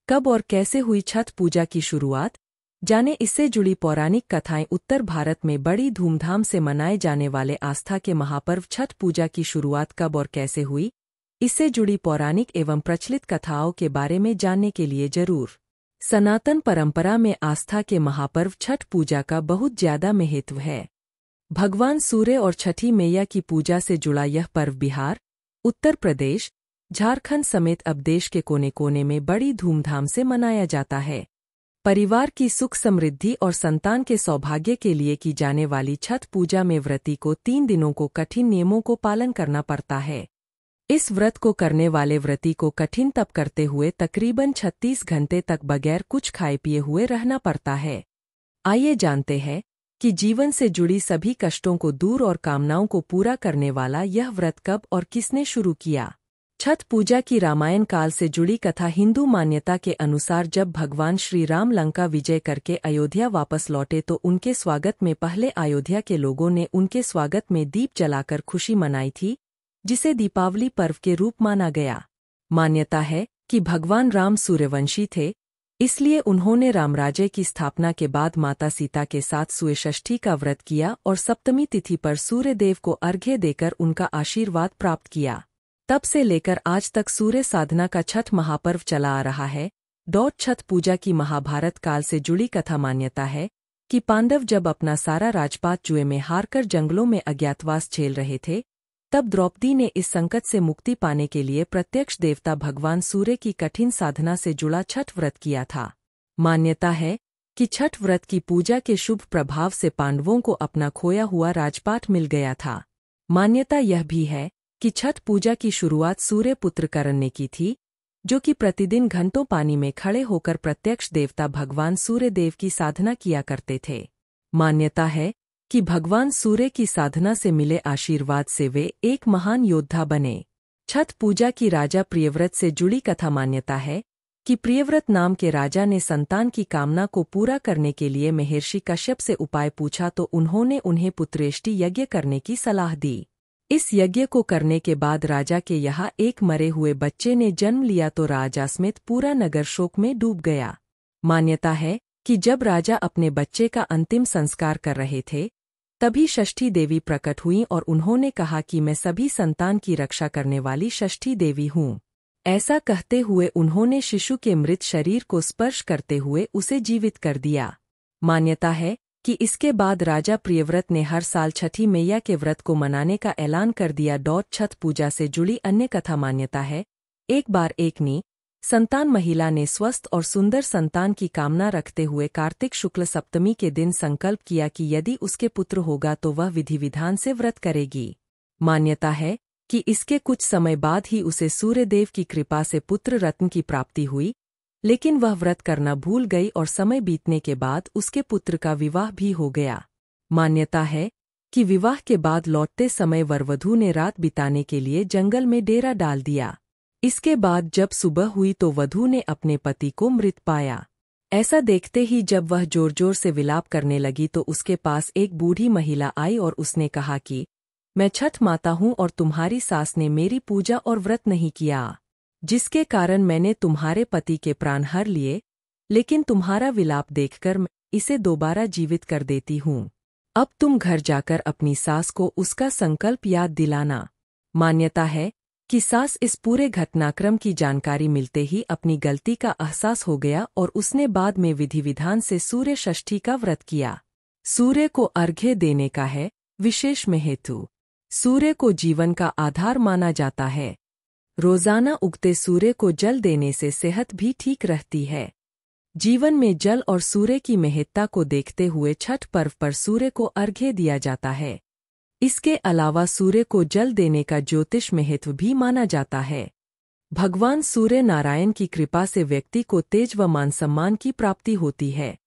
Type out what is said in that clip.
कब और कैसे हुई छठ पूजा की शुरुआत? जाने इससे जुड़ी पौराणिक कथाएं। उत्तर भारत में बड़ी धूमधाम से मनाए जाने वाले आस्था के महापर्व छठ पूजा की शुरुआत कब और कैसे हुई, इससे जुड़ी पौराणिक एवं प्रचलित कथाओं के बारे में जानने के लिए जरूर। सनातन परंपरा में आस्था के महापर्व छठ पूजा का बहुत ज्यादा महत्व है। भगवान सूर्य और छठी मैया की पूजा से जुड़ा यह पर्व बिहार, उत्तर प्रदेश, झारखंड समेत अब देश के कोने कोने में बड़ी धूमधाम से मनाया जाता है। परिवार की सुख समृद्धि और संतान के सौभाग्य के लिए की जाने वाली छठ पूजा में व्रती को 3 दिनों को कठिन नियमों को पालन करना पड़ता है। इस व्रत को करने वाले व्रती को कठिन तप करते हुए तकरीबन 36 घंटे तक बगैर कुछ खाए पिए हुए रहना पड़ता है। आइए जानते हैं कि जीवन से जुड़ी सभी कष्टों को दूर और कामनाओं को पूरा करने वाला यह व्रत कब और किसने शुरू किया। छठ पूजा की रामायण काल से जुड़ी कथा। हिंदू मान्यता के अनुसार जब भगवान श्री राम लंका विजय करके अयोध्या वापस लौटे तो उनके स्वागत में पहले अयोध्या के लोगों ने उनके स्वागत में दीप जलाकर खुशी मनाई थी, जिसे दीपावली पर्व के रूप माना गया। मान्यता है कि भगवान राम सूर्यवंशी थे, इसलिए उन्होंने रामराज्य की स्थापना के बाद माता सीता के साथ सूर्य षष्ठी का व्रत किया और सप्तमी तिथि पर सूर्यदेव को अर्घ्य देकर उनका आशीर्वाद प्राप्त किया। तब से लेकर आज तक सूर्य साधना का छठ महापर्व चला आ रहा है। छठ पूजा की महाभारत काल से जुड़ी कथा। मान्यता है कि पांडव जब अपना सारा राजपाट जुए में हारकर जंगलों में अज्ञातवास झेल रहे थे, तब द्रौपदी ने इस संकट से मुक्ति पाने के लिए प्रत्यक्ष देवता भगवान सूर्य की कठिन साधना से जुड़ा छठ व्रत किया था। मान्यता है कि छठ व्रत की पूजा के शुभ प्रभाव से पांडवों को अपना खोया हुआ राजपाट मिल गया था। मान्यता यह भी है कि छठ पूजा की शुरुआत सूर्य पुत्र करण ने की थी, जो कि प्रतिदिन घंटों पानी में खड़े होकर प्रत्यक्ष देवता भगवान सूर्य देव की साधना किया करते थे। मान्यता है कि भगवान सूर्य की साधना से मिले आशीर्वाद से वे एक महान योद्धा बने। छठ पूजा की राजा प्रियव्रत से जुड़ी कथा। मान्यता है कि प्रियव्रत नाम के राजा ने संतान की कामना को पूरा करने के लिए महर्षि कश्यप से उपाय पूछा तो उन्होंने उन्हें पुत्रेष्टि यज्ञ करने की सलाह दी। इस यज्ञ को करने के बाद राजा के यहाँ एक मरे हुए बच्चे ने जन्म लिया तो राजा समेत पूरा नगर शोक में डूब गया। मान्यता है कि जब राजा अपने बच्चे का अंतिम संस्कार कर रहे थे, तभी षष्ठी देवी प्रकट हुईं और उन्होंने कहा कि मैं सभी संतान की रक्षा करने वाली षष्ठी देवी हूँ। ऐसा कहते हुए उन्होंने शिशु के मृत शरीर को स्पर्श करते हुए उसे जीवित कर दिया। मान्यता है कि इसके बाद राजा प्रियव्रत ने हर साल छठी मैया के व्रत को मनाने का ऐलान कर दिया। छठ पूजा से जुड़ी अन्य कथा। मान्यता है एक बार एक संतान महिला ने स्वस्थ और सुंदर संतान की कामना रखते हुए कार्तिक शुक्ल सप्तमी के दिन संकल्प किया कि यदि उसके पुत्र होगा तो वह विधि विधान से व्रत करेगी। मान्यता है कि इसके कुछ समय बाद ही उसे सूर्यदेव की कृपा से पुत्र रत्न की प्राप्ति हुई, लेकिन वह व्रत करना भूल गई और समय बीतने के बाद उसके पुत्र का विवाह भी हो गया। मान्यता है कि विवाह के बाद लौटते समय वरवधू ने रात बिताने के लिए जंगल में डेरा डाल दिया। इसके बाद जब सुबह हुई तो वधू ने अपने पति को मृत पाया। ऐसा देखते ही जब वह जोर जोर से विलाप करने लगी तो उसके पास एक बूढ़ी महिला आई और उसने कहा कि मैं छठ माता हूँ और तुम्हारी सास ने मेरी पूजा और व्रत नहीं किया, जिसके कारण मैंने तुम्हारे पति के प्राण हर लिए, लेकिन तुम्हारा विलाप देखकर मैं इसे दोबारा जीवित कर देती हूँ। अब तुम घर जाकर अपनी सास को उसका संकल्प याद दिलाना। मान्यता है कि सास इस पूरे घटनाक्रम की जानकारी मिलते ही अपनी गलती का एहसास हो गया और उसने बाद में विधि विधान से सूर्य षष्ठी का व्रत किया। सूर्य को अर्घ्य देने का है विशेष महत्व। सूर्य को जीवन का आधार माना जाता है। रोजाना उगते सूर्य को जल देने से सेहत भी ठीक रहती है। जीवन में जल और सूर्य की महत्ता को देखते हुए छठ पर्व पर सूर्य को अर्घ्य दिया जाता है। इसके अलावा सूर्य को जल देने का ज्योतिष महत्व भी माना जाता है। भगवान सूर्य नारायण की कृपा से व्यक्ति को तेज व मान सम्मान की प्राप्ति होती है।